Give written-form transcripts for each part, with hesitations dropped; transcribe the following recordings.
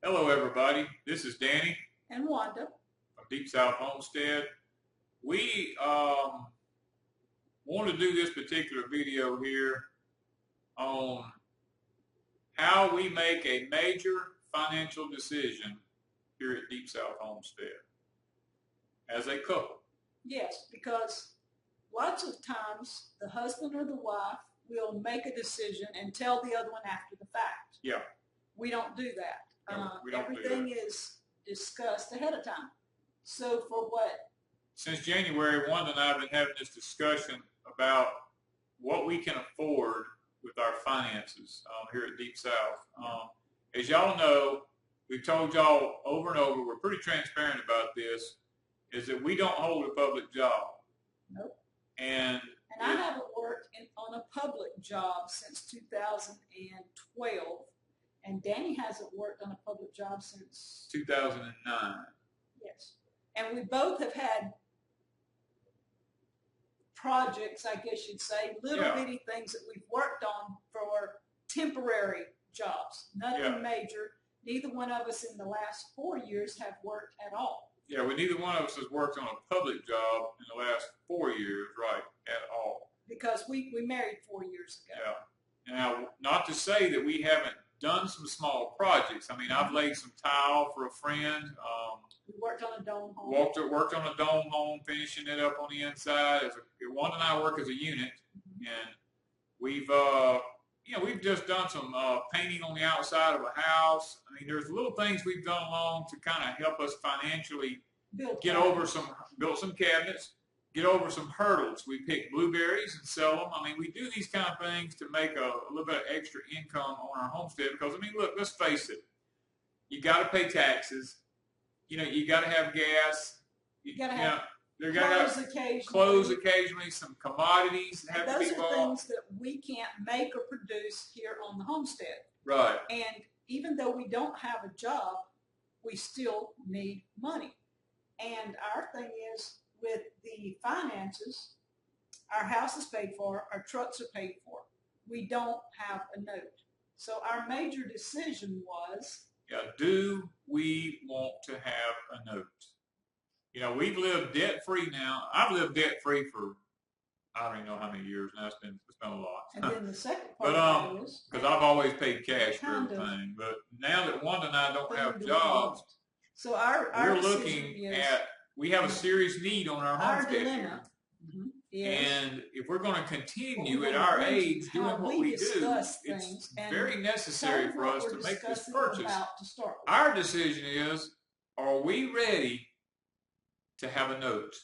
Hello everybody, this is Danny and Wanda from Deep South Homestead. We want to do this particular video here on how we make a major financial decision here at Deep South Homestead as a couple. Yes, because lots of times the husband or the wife will make a decision and tell the other one after the fact. Yeah. We don't do that. No, we don't everything do that. is discussed ahead of time. So for what? Since January, Wanda and I have been having this discussion about what we can afford with our finances here at Deep South. As y'all know, we've told y'all over and over, we're pretty transparent about this, is that we don't hold a public job. Nope. And I haven't worked on a public job since 2012. And Danny hasn't worked on a public job since 2009. Yes. And we both have had projects, I guess you'd say, little bitty things that we've worked on for temporary jobs. Nothing major. Neither one of us in the last 4 years have worked at all. Yeah, well, neither one of us has worked on a public job in the last 4 years, right, at all. Because we married 4 years ago. Yeah. Now, not to say that we haven't done some small projects. I mean, I've laid some tile for a friend. We worked on a dome home. Worked on a dome home, finishing it up on the inside. Wanda and I work as a unit, and we've we've just done some painting on the outside of a house. I mean, there's little things we've done along to kind of help us financially build some cabinets, get over some hurdles. We pick blueberries and sell them. I mean, we do these kind of things to make a little bit of extra income on our homestead because, I mean, look, let's face it. You got to pay taxes. You know, you got to have gas. You got to have clothes occasionally, some commodities have to be bought. Those are things that we can't make or produce here on the homestead. Right. And even though we don't have a job, we still need money. And our thing is, with the finances, our house is paid for, our trucks are paid for. We don't have a note. So our major decision was, do we want to have a note? You know, we've lived debt-free now. I've lived debt-free for, I don't even know how many years now. It's been a lot. And then the second part of it is, because I've always paid cash for everything. But now that Wanda and I don't have jobs, so we're looking at, we have a serious need on our homestead. Our dilemma and if we're going to continue at our age doing what we do, it's very necessary for us to make this purchase. Our decision is, are we ready to have a note?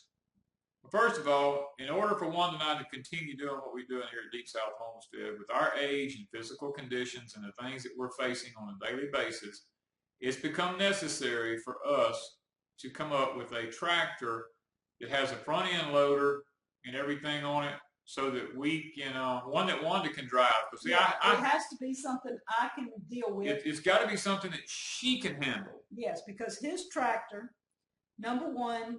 First of all, in order for Wanda and I to continue doing what we're doing here at Deep South Homestead, with our age and physical conditions and the things that we're facing on a daily basis, it's become necessary for us to come up with a tractor that has a front end loader and everything on it, so that we can one that Wanda can drive. Because it has to be something I can deal with. It's got to be something that she can handle. Yes, because his tractor, number one,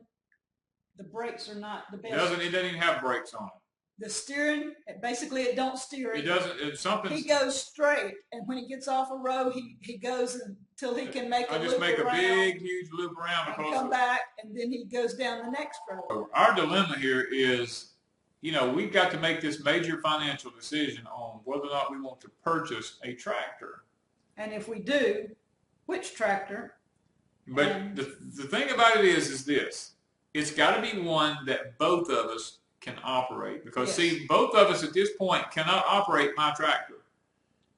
the brakes are not the best. It doesn't even have brakes on it. The steering, basically, it don't steer. It doesn't. It's something. He goes straight, and when he gets off a road, he goes until he can make a loop around. I just make a big, huge loop around and come back, and then he goes down the next road. Our dilemma here is, you know, we've got to make this major financial decision on whether or not we want to purchase a tractor. And if we do, which tractor? But the thing about it is this: it's got to be one that both of us can operate, because see, both of us at this point cannot operate my tractor.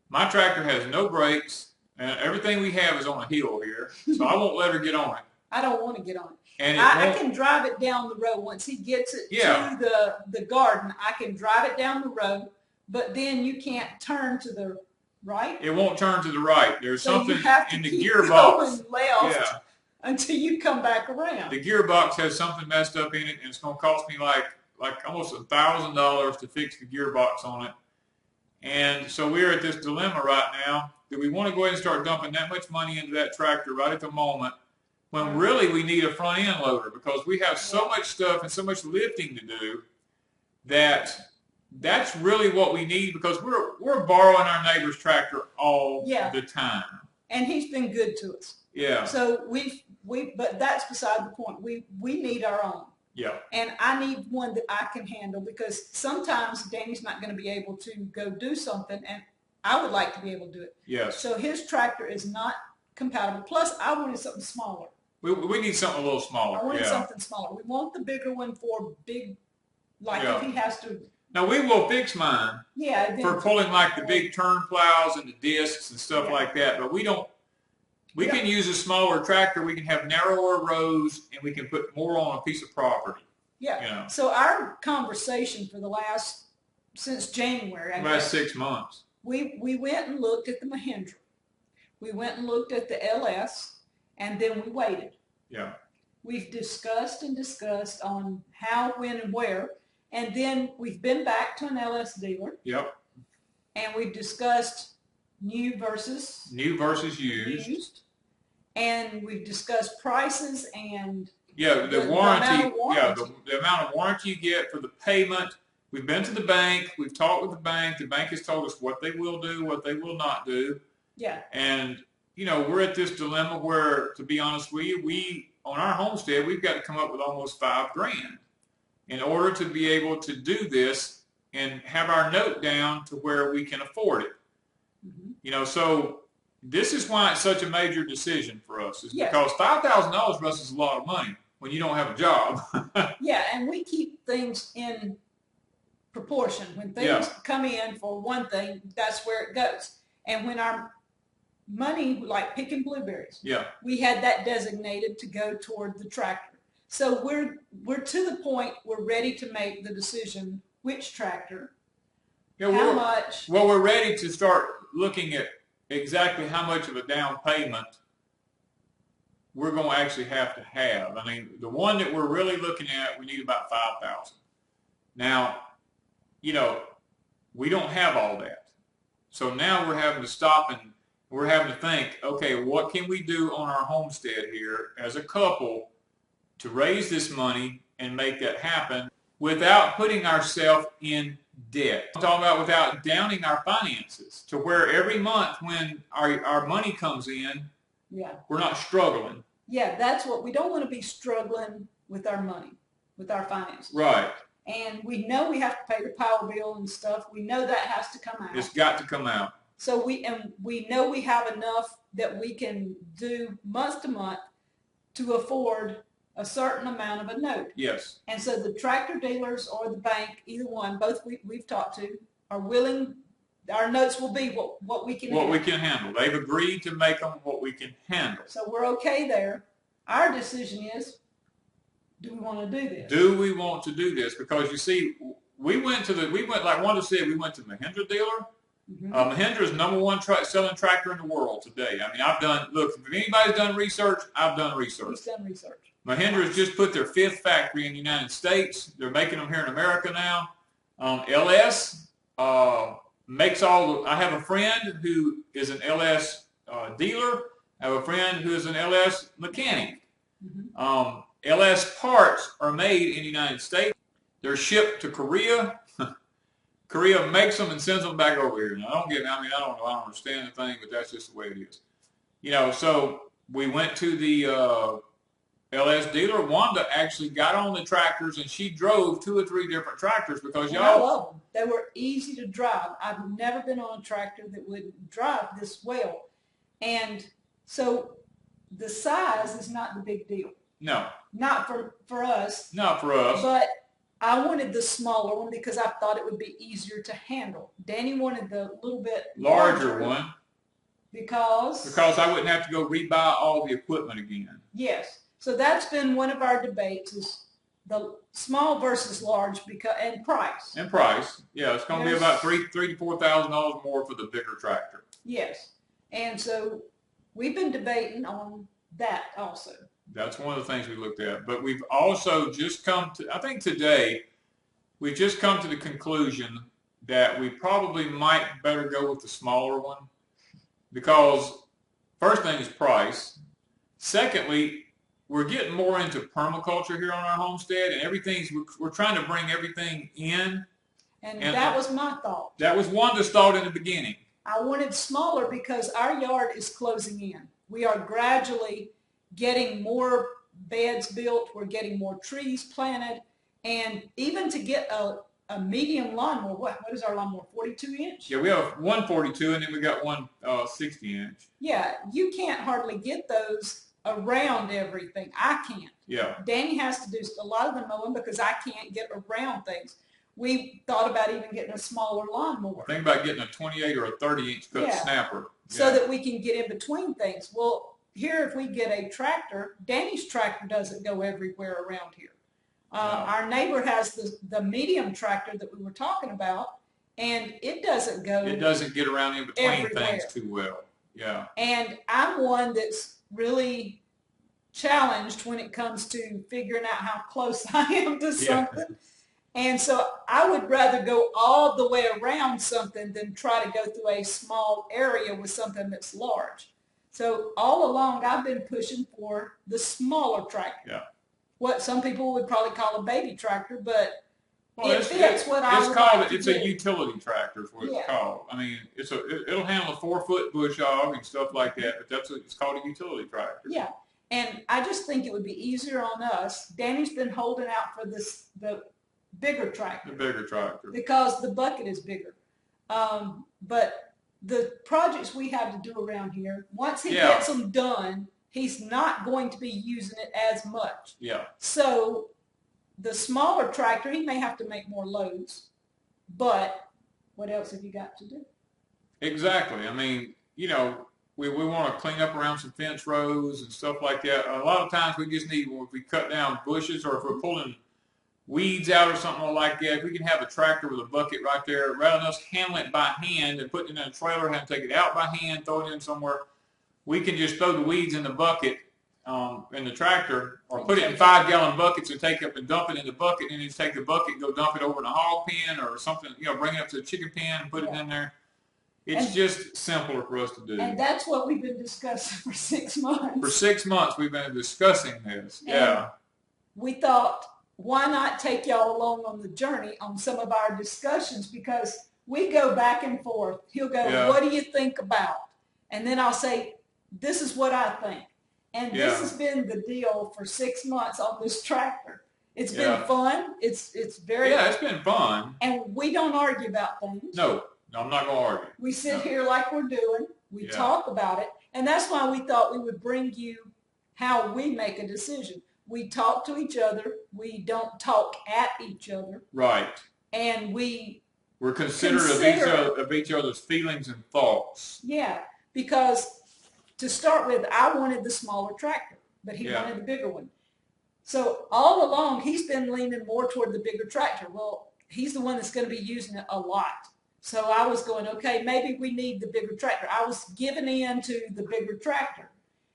My tractor has no brakes, and everything we have is on a hill here, so I won't let her get on it. I don't want to get on it. And I can drive it down the road once he gets it to the garden. I can drive it down the road, but then you can't turn to the right. It won't turn to the right. There's something in the gearbox. Going left until you come back around. The gearbox has something messed up in it, and it's going to cost me like almost $1,000 to fix the gearbox on it. And so we're at this dilemma right now. Do we want to go ahead and start dumping that much money into that tractor right at the moment, when really we need a front end loader, because we have so much stuff and so much lifting to do that's really what we need, because we're borrowing our neighbor's tractor all the time. and he's been good to us. Yeah. So but that's beside the point. We need our own. Yeah. And I need one that I can handle, because sometimes Danny's not going to be able to go do something, and I would like to be able to do it. Yes. So his tractor is not compatible. Plus, I wanted something smaller. We need something a little smaller. I wanted something smaller. We want the bigger one for big, like if he has to. Now we will fix mine. Yeah. For pulling like the big turn plows and the discs and stuff like that, but we don't. We can use a smaller tractor. We can have narrower rows, and we can put more on a piece of property. Yeah. You know. So our conversation for since January, last 6 months, we went and looked at the Mahindra. We went and looked at the LS, and then we waited. Yeah. We've discussed on how, when, and where, and then we've been back to an LS dealer. Yep. And we've discussed new versus used. And we've discussed prices and the warranty. The amount of warranty you get for the payment. We've been to the bank. We've talked with the bank. The bank has told us what they will do, what they will not do. Yeah. And, we're at this dilemma where, to be honest with you, we, on our homestead, we've got to come up with almost $5,000 in order to be able to do this and have our note down to where we can afford it. Mm-hmm. So this is why it's such a major decision for us, is because $5,000 for us is a lot of money when you don't have a job. Yeah, and we keep things in proportion. When things come in for one thing, that's where it goes. And when our money, like picking blueberries, we had that designated to go toward the tractor. So we're to the point we're ready to make the decision which tractor, how much. Well, we're ready to start looking at exactly how much of a down payment we're going to actually have to have. I mean, the one that we're really looking at, we need about $5,000. Now, we don't have all that. So now we're having to stop and we're having to think, okay, what can we do on our homestead here as a couple to raise this money and make that happen without putting ourselves in debt? I'm talking about without downing our finances, to where every month when our money comes in, we're not struggling. Yeah, that's what we don't want to be, struggling with our money, with our finances. Right. And we know we have to pay the power bill and stuff. We know that has to come out. It's got to come out. So we know we have enough that we can do month to month to afford a certain amount of a note. Yes. And so the tractor dealers or the bank, either one, both we've talked to, are willing. Our notes will be what we can handle. What we can handle. They've agreed to make them what we can handle. So we're okay there. Our decision is, do we want to do this? Do we want to do this? Because you see, we went like Wanda said, we went to Mahindra dealer. Mm-hmm. Mahindra is #1 selling tractor in the world today. I mean, if anybody's done research, I've done research. Who's done research? Mahindra has just put their 5th factory in the United States. They're making them here in America now. LS makes I have a friend who is an LS dealer. I have a friend who is an LS mechanic. Mm-hmm. LS parts are made in the United States. They're shipped to Korea. Korea makes them and sends them back over here. Now, I don't know. I don't understand the thing, but that's just the way it is. So we went to the LS dealer. Wanda actually got on the tractors, and she drove 2 or 3 different tractors because I love them. They were easy to drive. I've never been on a tractor that would drive this well. And so the size is not the big deal. No. Not for us. Not for us. But I wanted the smaller one because I thought it would be easier to handle. Danny wanted the little bit larger one. Because I wouldn't have to go rebuy all the equipment again. Yes. So that's been one of our debates, is the small versus large, and price. And price. Yeah, it's going to be about $3,000 to $4,000 more for the bigger tractor. Yes. And so we've been debating on that also. That's one of the things we looked at. But we've also just come to, I think today, we've just come to the conclusion that we probably might better go with the smaller one. Because first thing is price. Secondly, we're getting more into permaculture here on our homestead, and we're trying to bring everything in. And that was my thought. That was Wanda's thought in the beginning. I wanted smaller because our yard is closing in. We are gradually getting more beds built. We're getting more trees planted. And even to get a medium lawnmower, what is our lawnmower, 42 inch? Yeah, we have one 42 and then we got one 60 inch. Yeah, you can't hardly get those around everything. I can't. Yeah. Danny has to do a lot of the mowing because I can't get around things. We thought about even getting a smaller lawnmower. Think about getting a 28 or a 30-inch cut snapper. So that we can get in between things. Well, here if we get a tractor, Danny's tractor doesn't go everywhere around here. No. Our neighbor has the medium tractor that we were talking about, and it doesn't go It doesn't get around in between everywhere. things too well. Yeah. And I'm one that's really challenged when it comes to figuring out how close I am to something. And so I would rather go all the way around something than try to go through a small area with something that's large. So all along I've been pushing for the smaller tractor. Yeah. What some people would probably call a baby tractor, but well, it fits what I would like to It's do. a utility tractor is what it's called. I mean, it'll handle a 4-foot bush hog and stuff like that, but it's called a utility tractor. Yeah. And I just think it would be easier on us. Danny's been holding out for the bigger tractor. The bigger tractor. Because the bucket is bigger. But the projects we have to do around here, once he gets them done, he's not going to be using it as much. Yeah. So the smaller tractor, he may have to make more loads, but what else have you got to do? Exactly. I mean, you know, we want to clean up around some fence rows and stuff like that. A lot of times we just need, if we cut down bushes or if we're pulling weeds out or something like that, if we can have a tractor with a bucket right there, rather than us handling it by hand and putting it in a trailer, have to take it out by hand, throw it in somewhere, we can just throw the weeds in the bucket in the tractor, or put it in 5-gallon buckets and take up and dump it in the bucket, and then just take the bucket and go dump it over in a hog pen or something, you know, bring it up to the chicken pen and put it in there. It's just simpler for us to do. And that's what we've been discussing for 6 months. For 6 months we've been discussing this. And we thought, why not take y'all along on the journey on some of our discussions, because we go back and forth. He'll go, what do you think about? And then I'll say, this is what I think. And this has been the deal for 6 months on this tractor. It's been fun. It's very it's been fun. And we don't argue about things. No, I'm not going to argue. We sit here like we're doing. We talk about it. And that's why we thought we would bring you how we make a decision. We talk to each other. We don't talk at each other. Right. And we're considerate of each other's feelings and thoughts. Yeah, because to start with, I wanted the smaller tractor, but he wanted the bigger one. So all along, he's been leaning more toward the bigger tractor. Well, he's the one that's going to be using it a lot. So I was going, okay, maybe we need the bigger tractor. I was giving in to the bigger tractor.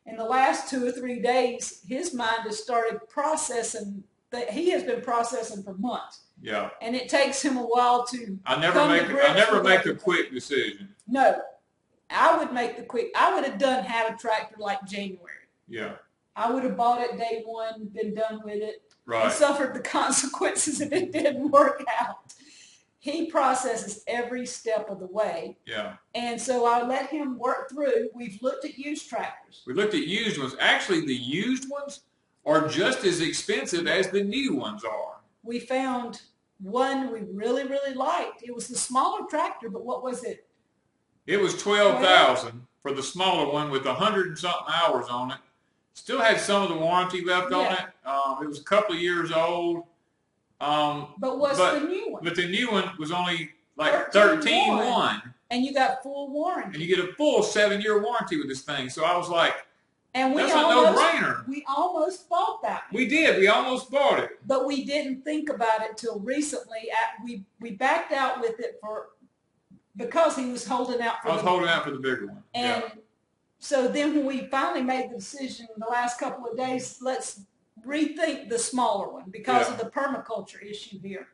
In the last 2 or 3 days, his mind has started processing that he has been processing for months. Yeah. And it takes him a while to I never make a quick decision. No. I would have had a tractor like January. Yeah. I would have bought it day one, been done with it, and suffered the consequences if it didn't work out. He processes every step of the way. Yeah. And so I let him work through. We've looked at used tractors. We looked at used ones. Actually, the used ones are just as expensive as the new ones are. We found one we really, really liked. It was the smaller tractor, but what was it? It was $12,000 for the smaller one with 100 and something hours on it. Still had some of the warranty left on it. It was a couple of years old. But what's the new one? But the new one was only like 13.1. And you got full warranty. And you get a full 7-year warranty with this thing. So I was like, and that's a no-brainer. We almost bought that one. We did. We almost bought it. But we didn't think about it till recently. We backed out with it because he was holding out for the bigger one. And so then when we finally made the decision in the last couple of days, let's rethink the smaller one because of the permaculture issue here.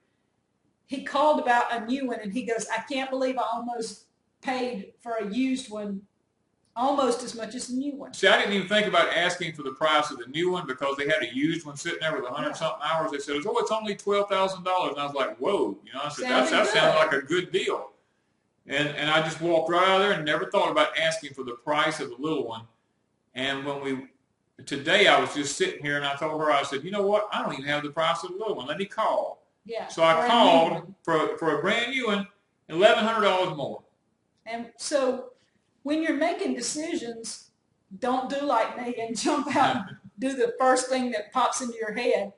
He called about a new one and he goes, I can't believe I almost paid for a used one almost as much as the new one. See, I didn't even think about asking for the price of the new one because they had a used one sitting there with 100-something hours. They said, oh, it's only $12,000. And I was like, whoa. You know, I said, that sounds like a good deal. And I just walked right out of there and never thought about asking for the price of the little one. And today I was just sitting here and I told her, I said, you know what? I don't even have the price of the little one. Let me call. Yeah. So I called for a brand new one, $1,100 more. And so when you're making decisions, don't do like me and jump out and do the first thing that pops into your head.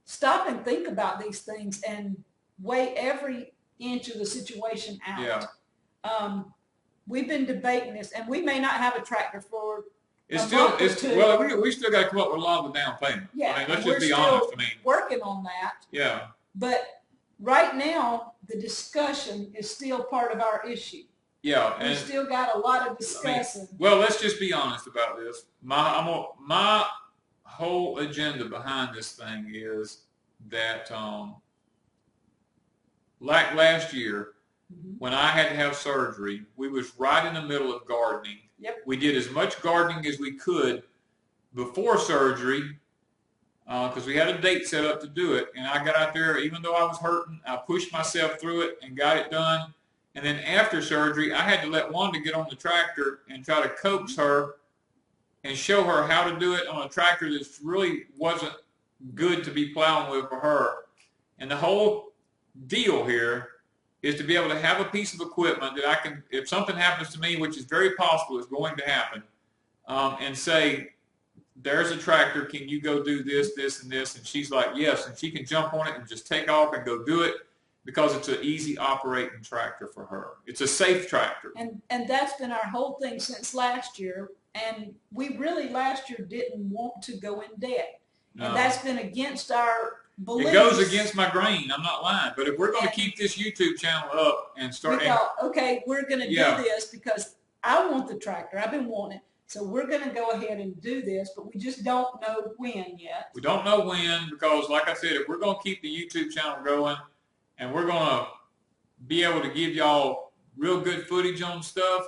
Stop and think about these things and weigh every inch of the situation out. Yeah. We've been debating this, and we may not have a tractor for we still got to come up with a lot of the down payment. Yeah, I mean, let's just be honest. I mean, working on that. Yeah. But right now, the discussion is still part of our issue. Yeah, we still got a lot of discussing. Well, let's just be honest about this. My whole agenda behind this thing is that, like last year, when I had to have surgery, we was right in the middle of gardening. Yep. We did as much gardening as we could before surgery because we had a date set up to do it. And I got out there, even though I was hurting, I pushed myself through it and got it done. And then after surgery, I had to let Wanda get on the tractor and try to coax her and show her how to do it on a tractor that really wasn't good to be plowing with for her. And the whole deal here is to be able to have a piece of equipment that I can, if something happens to me, which is very possible is going to happen, and say, there's a tractor, can you go do this, this, and this? And she's like, yes, and she can jump on it and just take off and go do it because it's an easy operating tractor for her. It's a safe tractor. And that's been our whole thing since last year, and we really last year didn't want to go in debt. No. And that's been against our beliefs. It goes against my grain. I'm not lying. But if we're going to keep this YouTube channel up and start... We thought, okay, we're going to do this because I want the tractor. I've been wanting it. So we're going to go ahead and do this, but we just don't know when yet. We don't know when because, like I said, if we're going to keep the YouTube channel going and we're going to be able to give y'all real good footage on stuff,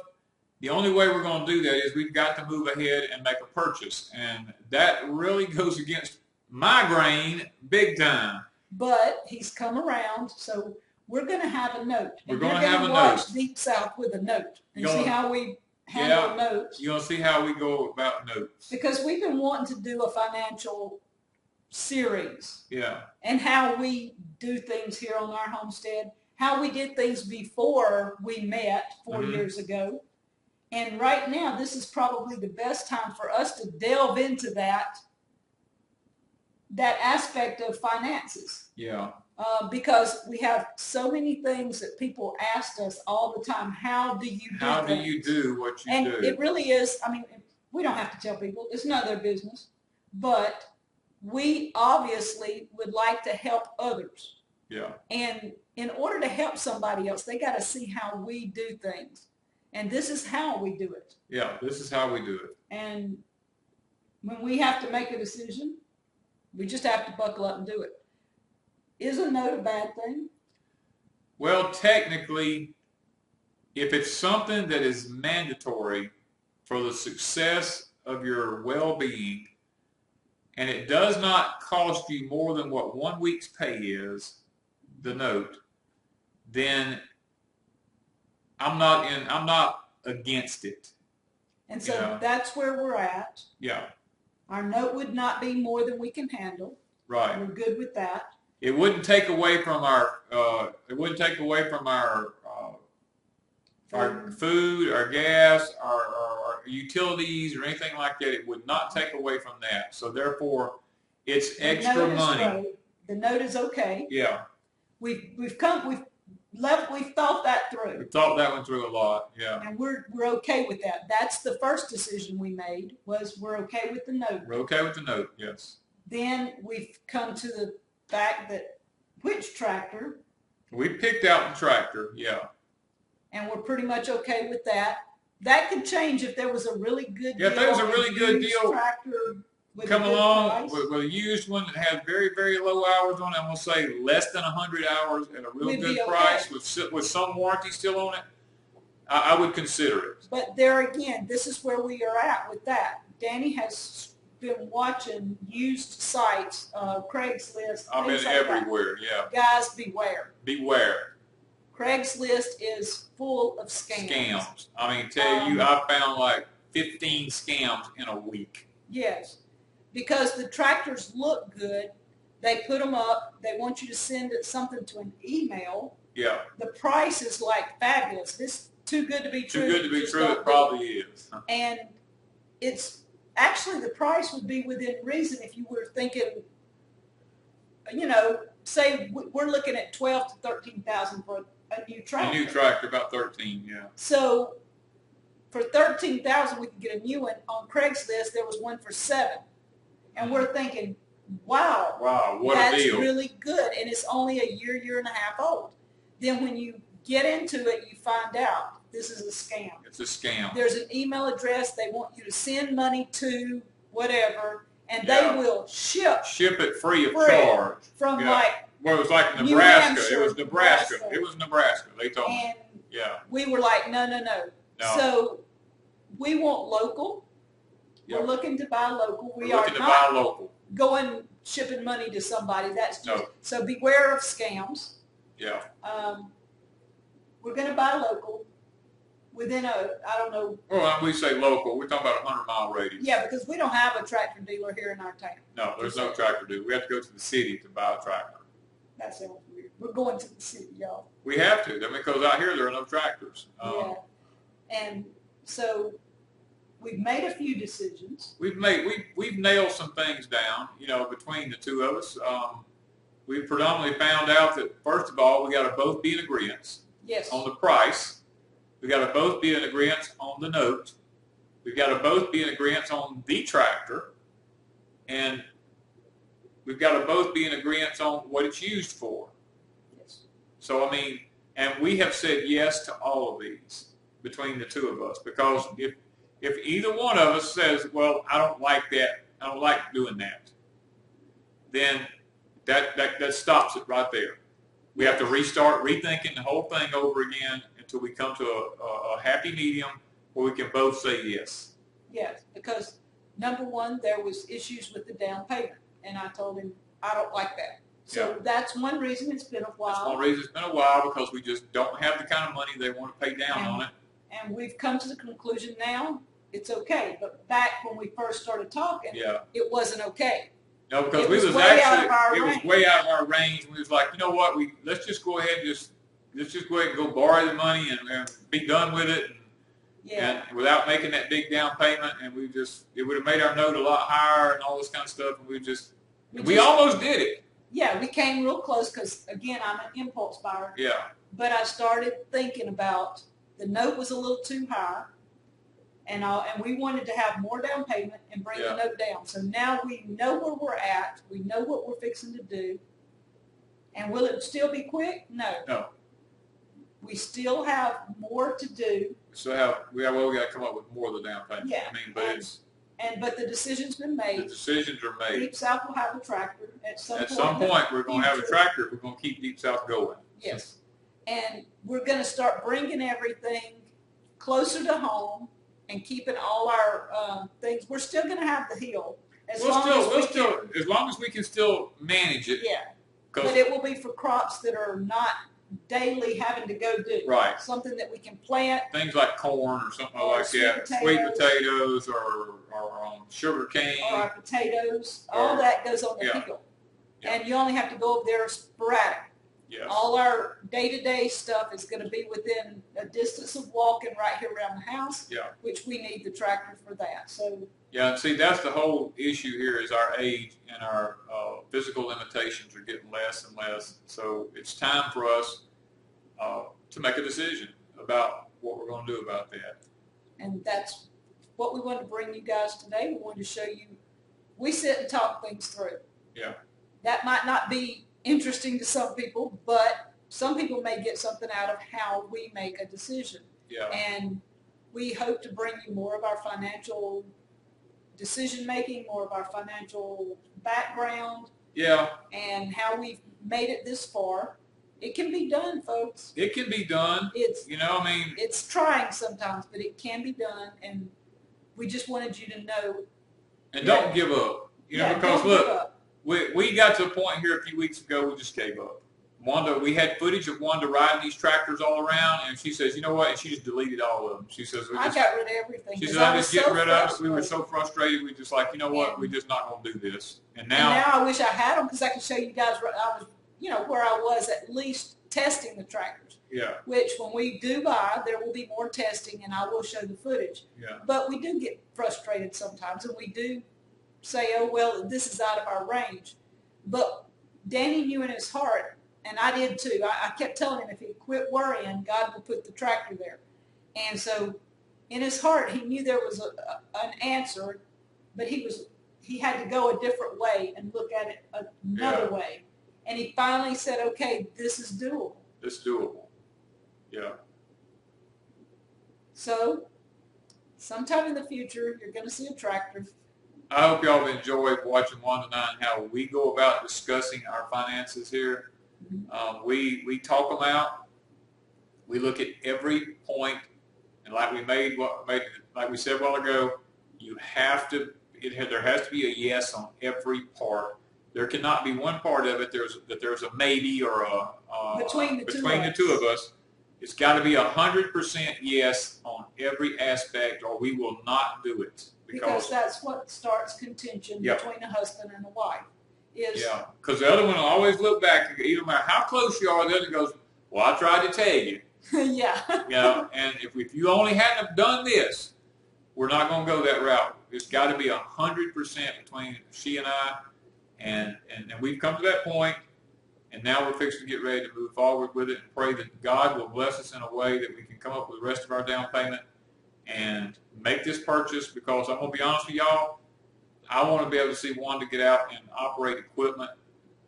the only way we're going to do that is we've got to move ahead and make a purchase. And that really goes against my grain big time. But he's come around, so we're going to have a note. We're going to have a watch note. Deep South with a note and see how we handle notes. You're going to see how we go about notes. Because we've been wanting to do a financial series. Yeah. And how we do things here on our homestead, how we did things before we met 4 years ago. And right now, this is probably the best time for us to delve into that aspect of finances. Yeah. Because we have so many things that people ask us all the time. How do you do How things? do you do what you do? And it really is, I mean, we don't have to tell people. It's none of their business. But we obviously would like to help others. Yeah. And in order to help somebody else, they got to see how we do things. And this is how we do it. Yeah, this is how we do it. And when we have to make a decision, we just have to buckle up and do it. Is a note a bad thing? Well, technically, if it's something that is mandatory for the success of your well-being, and it does not cost you more than what 1 week's pay is, the note, then I'm not against it. And so that's where we're at. Yeah. Our note would not be more than we can handle. Right. We're good with that. It wouldn't take away from our food, our gas, our utilities, or anything like that. It would not take away from that. So therefore, it's extra money. Great. The note is okay. Yeah. We've thought that through. We've thought that one through a lot. Yeah. And we're okay with that. That's the first decision we made, was we're okay with the note. We're okay with the note, yes. Then we've come to the fact that which tractor. We picked out the tractor, yeah. And we're pretty much okay with that. That could change if there was a really good deal. Yeah, if there was a really good deal come along with a used one that had very, very low hours on it, I'm going to say less than 100 hours at a real good price with some warranty still on it, I would consider it. But there again, this is where we are at with that. Danny has been watching used sites, Craigslist. I've been everywhere, yeah. Guys, beware. Beware. Craigslist is full of scams. Scams. I mean, tell you, I found like 15 scams in a week. Yes, because the tractors look good. They put them up. They want you to send something to an email. Yeah. The price is like fabulous. This too good to be true. Too good to be true. It probably is. And it's actually, the price would be within reason if you were thinking, you know, say we're looking at 12 to 13,000 for a new tractor. A new tractor, about 13, yeah. So for 13,000, we could get a new one. On Craigslist, there was one for 7, and we're thinking, wow, what a deal! That's really good, and it's only a year and a half old. Then when you get into it, you find out this is a scam. It's a scam. There's an email address. They want you to send money to whatever, and they will ship it free of charge from like. Well, it was like Nebraska. It was Nebraska. It was Nebraska. They told me. Yeah. We were like, no. So we want local. Yep. We're looking to buy local. We're looking to buy local. Going shipping money to somebody. That's just so beware of scams. Yeah. We're going to buy local within I don't know. Well, when we say local, we're talking about a 100-mile radius. Yeah, because we don't have a tractor dealer here in our town. No, there's no tractor dealer. We have to go to the city to buy a tractor. That sounds weird. We're going to the city, y'all. We have to. I mean, because out here there are no tractors. Yeah. And so we've made a few decisions. We've nailed some things down, you know, between the two of us. We predominantly found out that, first of all, we got to both be in agreement on the price. We got to both be in agreement on the note. We got to both be in agreement on the tractor. And we've got to both be in agreement on what it's used for. Yes. So, I mean, and we have said yes to all of these between the two of us, because if either one of us says, well, I don't like that, I don't like doing that, then that stops it right there. We have to restart rethinking the whole thing over again until we come to a happy medium where we can both say yes. Yes, because number one, there was issues with the down payment, and I told him I don't like that. So that's one reason it's been a while. That's one reason it's been a while, because we just don't have the kind of money they want to pay down on it. And we've come to the conclusion now it's okay. But back when we first started talking, it wasn't okay. No, because it was way out of our range. And we was like, you know what, let's just go ahead and go borrow the money and be done with it. And without making that big down payment, and it would have made our note a lot higher and all this kind of stuff, and we almost did it. Yeah, we came real close because, again, I'm an impulse buyer. Yeah. But I started thinking about the note was a little too high, and we wanted to have more down payment and bring the note down. So now we know where we're at. We know what we're fixing to do. And will it still be quick? No. No. We still have more to do. We got to come up with more of the down payment. Yeah. I mean, but the decision's been made. The decisions are made. Deep South will have a tractor at some point. At some point, we're going to have a tractor. We're going to keep Deep South going. Yes. And we're going to start bringing everything closer to home and keeping all our things. We're still going to have the hill. As long as we can still manage it. Yeah. But it will be for crops that are not daily having to go do. Right. Something that we can plant. Things like corn or something like that. Sweet potatoes or sugar cane. Or our potatoes. All that goes on the hill. Yeah. And you only have to go up there sporadic. Yes. All our day-to-day stuff is going to be within a distance of walking right here around the house, which we need the tractor for that. So. Yeah, and see, that's the whole issue here is our age and our physical limitations are getting less and less. So it's time for us to make a decision about what we're going to do about that. And that's what we wanted to bring you guys today. We wanted to show you, we sit and talk things through. Yeah. That might not be interesting to some people, but some people may get something out of how we make a decision. Yeah. And we hope to bring you more of our financial decision-making, more of our financial background. Yeah. And how we've made it this far. It can be done, folks. It can be done. It's trying sometimes, but it can be done, and we just wanted you to know. And don't give up. Because look, we got to a point here a few weeks ago, we just gave up. Wanda, we had footage of Wanda riding these tractors all around, and she says, you know what? And she just deleted all of them. She says, I got rid of everything. She says, I'm just getting rid of it. We were so frustrated. We just like, you know what? We're just not going to do this. And now I wish I had them because I could show you guys. I was, where I was at least testing the tractors. Yeah. Which when we do buy, there will be more testing, and I will show the footage. Yeah. But we do get frustrated sometimes, and we do say, oh, well, this is out of our range. But Danny knew in his heart, and I did too. I kept telling him if he quit worrying, God will put the tractor there. And so in his heart, he knew there was an answer, but he had to go a different way and look at it another way. And he finally said, okay, this is doable. It's doable. Yeah. So sometime in the future, you're going to see a tractor. I hope y'all have enjoyed watching Wanda and I and how we go about discussing our finances here. We talk them out. We look at every point, and like we said a while ago, you have to. There has to be a yes on every part. There cannot be one part of it there's a maybe or a between the two of us. It's got to be 100% yes on every aspect, or we will not do it. Because that's what starts contention between a husband and a wife. Because the other one will always look back, even no matter how close you are, the other goes, well, I tried to tell you. And if you only hadn't have done this, we're not going to go that route. It's got to be 100% between she and I, and we've come to that point, and now we're fixing to get ready to move forward with it and pray that God will bless us in a way that we can come up with the rest of our down payment and make this purchase, because I'm going to be honest with y'all, I want to be able to see Wanda get out and operate equipment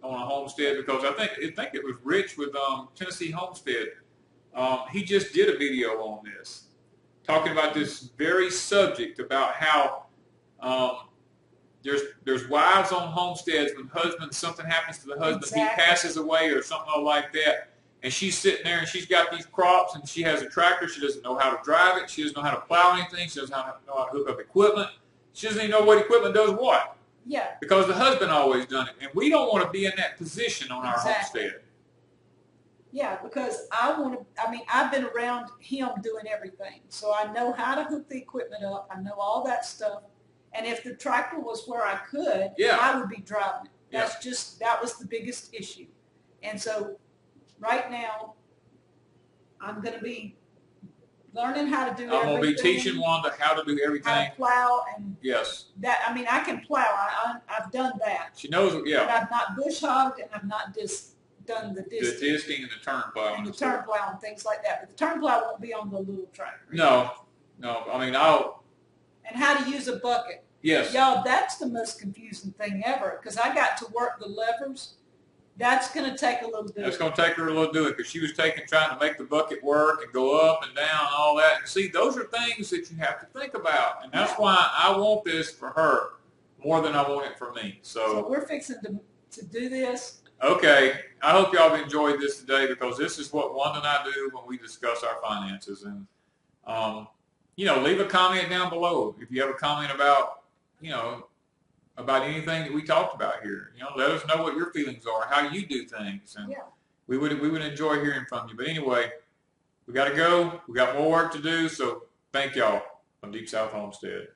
on a homestead, because I think it was Rich with Tennessee Homestead. He just did a video on this, talking about this very subject about how there's wives on homesteads when something happens to the husband, he passes away or something like that, and she's sitting there and she's got these crops and she has a tractor. She doesn't know how to drive it. She doesn't know how to plow anything. She doesn't know how to hook up equipment. She doesn't even know what equipment does what. Yeah. Because the husband always done it. And we don't want to be in that position on our homestead. Yeah, because I've been around him doing everything. So I know how to hook the equipment up. I know all that stuff. And if the tractor was where I could, I would be driving it. That was the biggest issue. And so right now, I'm going to be learning how to do everything. I'm going to be teaching Wanda how to do everything. How to plow and that. I mean, I can plow. I've done that. She knows, But I've not bush hogged, and I've not done the disking. The disking and the turn plow. And the turn plow and things like that. But the turn plow won't be on the little tractor. No. I mean, And how to use a bucket. Yes. Y'all, that's the most confusing thing ever, because I got to work the levers. That's going to take a little bit. That's going to take her a little doing, because she was trying to make the bucket work and go up and down and all that. And see, those are things that you have to think about. And that's why I want this for her more than I want it for me. So we're fixing to do this. Okay. I hope y'all have enjoyed this today, because this is what Wanda and I do when we discuss our finances. And, leave a comment down below if you have a comment about, about anything that we talked about here. Let us know what your feelings are, how you do things, and we would enjoy hearing from you. But anyway, we got to go. We got more work to do. So thank y'all from Deep South Homestead.